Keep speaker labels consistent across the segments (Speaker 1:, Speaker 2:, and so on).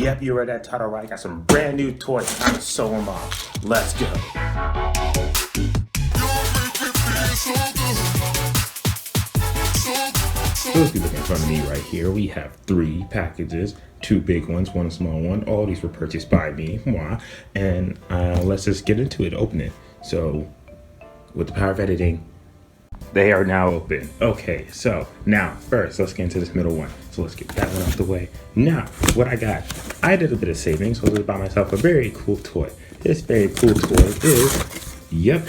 Speaker 1: Yep, you read that title right. I got some brand new toys. I'm so them off. Let's go. So if you look in front of me right here, we have 3 packages, 2 big ones, 1 small one. All these were purchased by me, moi. And let's just get into it, open it. So with the power of editing, they are now open. Okay, so now first, let's get into this middle one. So let's get that one out the way. Now, what I got, I did a bit of savings, so I was buy myself a very cool toy. This very cool toy is, yep,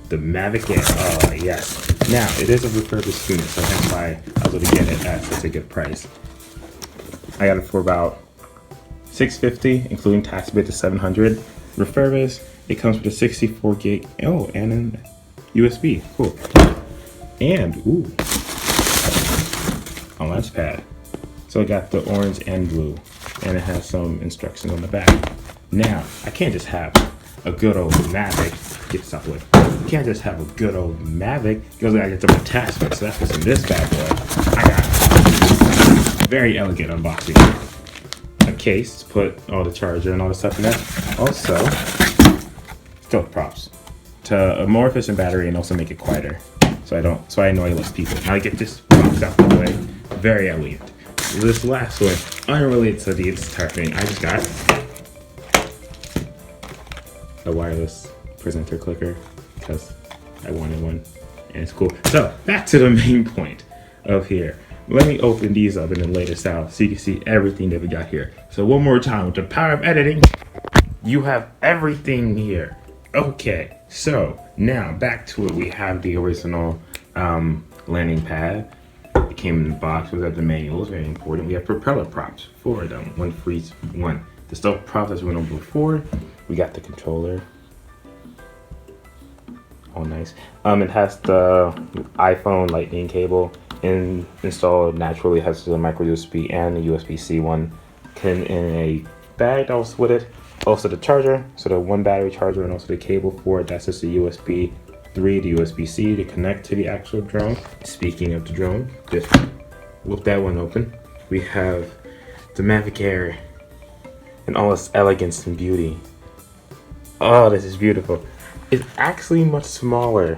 Speaker 1: the Mavic Air. Oh, yes. Now, it is a refurbished unit, so that's why I was able to get it at such a good price. I got it for about $650, including tax bid to $700. Refurbished, it comes with a 64 gig, oh, and an USB, cool. And, ooh, a launch pad. So I got the orange and blue, and it has some instructions on the back. Now, I can't just have a good old Mavic. Get this out the way. You can't just have a good old Mavic, because I gotta get some attachments. So that's what's in this bad boy. I got a very elegant unboxing. A case to put all the charger and all the stuff in there. Also, still props to a more efficient battery and also make it quieter. So I annoy less people. Now I get this box out the way. Very elegant. This last one, unrelated to the entire thing, I just got a wireless presenter clicker because I wanted one and it's cool. So back to the main point of here. Let me open these up and then lay this out so you can see everything that we got here. So one more time, with the power of editing, you have everything here. Okay, so now back to it. We have the original landing pad. It came in the box. We have the manuals, very important. We have propeller props, 4 of them, 1 for each one. The stuff props as we went over before. We got the controller. Oh, nice. It has the iPhone lightning cable installed naturally. It has the micro USB and the USB-C one. In a bag that was with it. Also the charger, so the 1 battery charger, and also the cable for it. That's just the USB 3 to USB-C to connect to the actual drone. Speaking of the drone, just whip that one open. We have the Mavic Air in all its elegance and beauty. Oh, this is beautiful. It's actually much smaller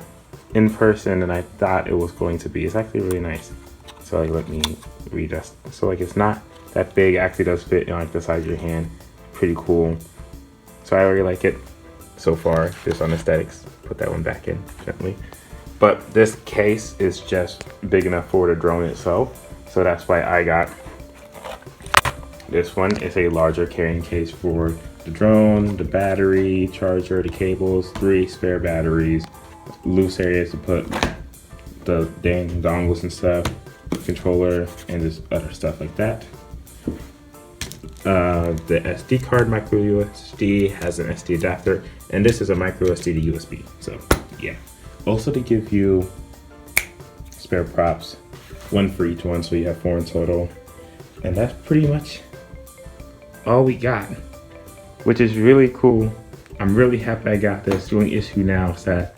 Speaker 1: in person than I thought it was going to be. It's actually really nice. So like, let me readjust. So like, it's not that big. It actually does fit on like the size of your hand. Pretty cool. So I really like it so far, just on aesthetics. Put that one back in gently. But this case is just big enough for the drone itself. So that's why I got this one. It's a larger carrying case for the drone, the battery, charger, the cables, 3 spare batteries, loose areas to put the dang dongles and stuff, controller, and just other stuff like that. The SD card, micro USB, has an SD adapter, and this is a micro SD to USB. So yeah. Also to give you spare props, 1 for each one, so you have 4 in total. And that's pretty much all we got, which is really cool. I'm really happy I got this. The only issue now is that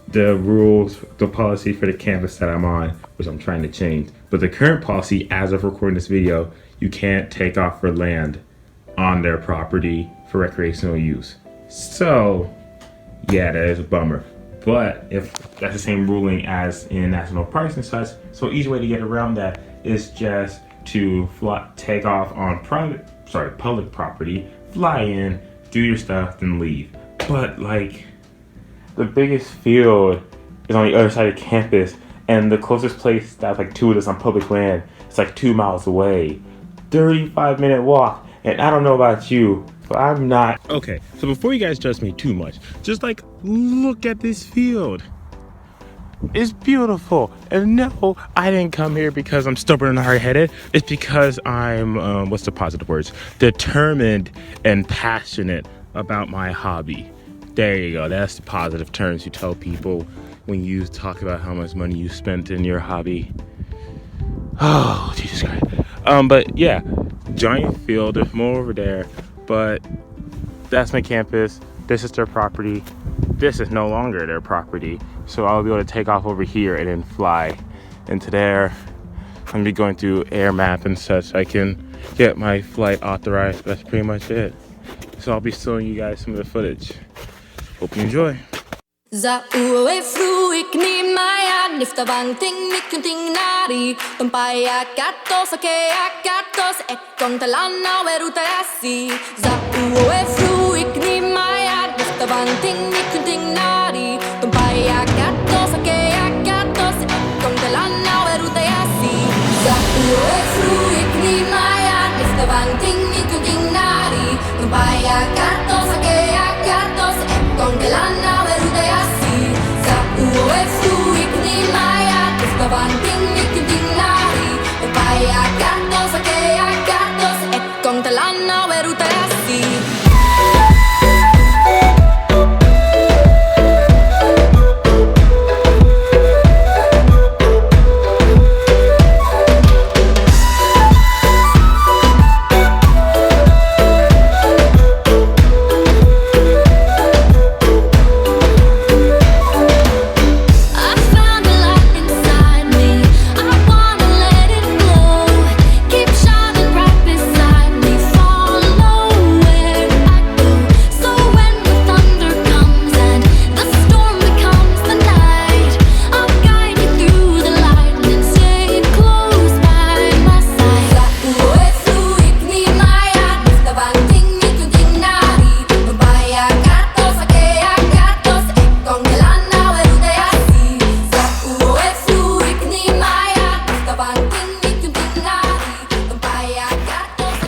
Speaker 1: the rules, the policy for the campus that I'm on, which I'm trying to change, but the current policy as of recording this video, you can't take off for land on their property for recreational use. So yeah, that is a bummer. But if that's the same ruling as in national parks and such, so easy way to get around that is just to take off on public property, fly in, do your stuff, then leave. But like, the biggest field is on the other side of campus, and the closest place that's like 2 of this on public land, it's like 2 miles away. 35-minute walk, and I don't know about you, but I'm not. Okay, so before you guys judge me too much, just like, look at this field. It's beautiful. And no, I didn't come here because I'm stubborn and hard-headed. It's because I'm, what's the positive words? Determined and passionate about my hobby. There you go. That's the positive terms you tell people when you talk about how much money you spent in your hobby. Oh, Jesus Christ. But yeah, giant field. There's more over there, but that's my campus. This is their property. This is no longer their property. So I'll be able to take off over here and then fly into there. I'm gonna be going through air map and such. I can get my flight authorized. That's pretty much it. So I'll be showing you guys some of the footage. Hope you enjoy.
Speaker 2: Zauwe fruik ni maya nifta ting nikunting nari tumpaya katos ake akatos ekon talana weruta asi Zauwe fruik ni maya nifta ting nikunting nari tumpaya katos ake akatos ekon talana weruta asi Zauwe fruik ni maya nifta ting nikunting nari tumpaya katos ake akatos ekon talana weruta asi Uwe fruik ni maya, esta banting nikunting nari Upaya gatos, akea gatos, ekong talana weruta asi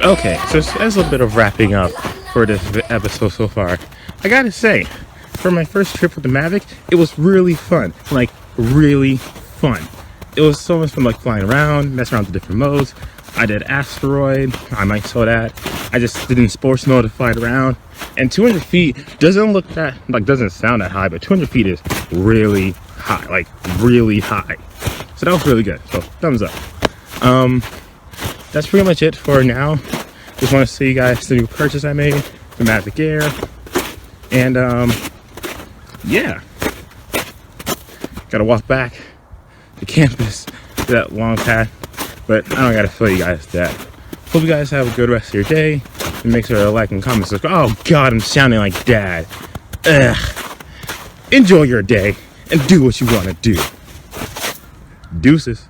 Speaker 1: Okay, so as a bit of wrapping up for this episode so far, I gotta say, for my first trip with the Mavic, it was really fun. Like, really fun. It was so much fun, like flying around, messing around with different modes. I did asteroid, I might show that. I just did in sports mode to fly around. And 200 feet doesn't look that, like, doesn't sound that high, but 200 feet is really high, like really high. So that was really good, so thumbs up. That's pretty much it for now. Just want to see you guys the new purchase I made, the Mavic Air. And yeah. Gotta walk back to campus to that long path. But I don't gotta show you guys that. Hope you guys have a good rest of your day. And make sure to like and comment. Subscribe. Oh god, I'm sounding like dad. Ugh. Enjoy your day and do what you want to do. Deuces.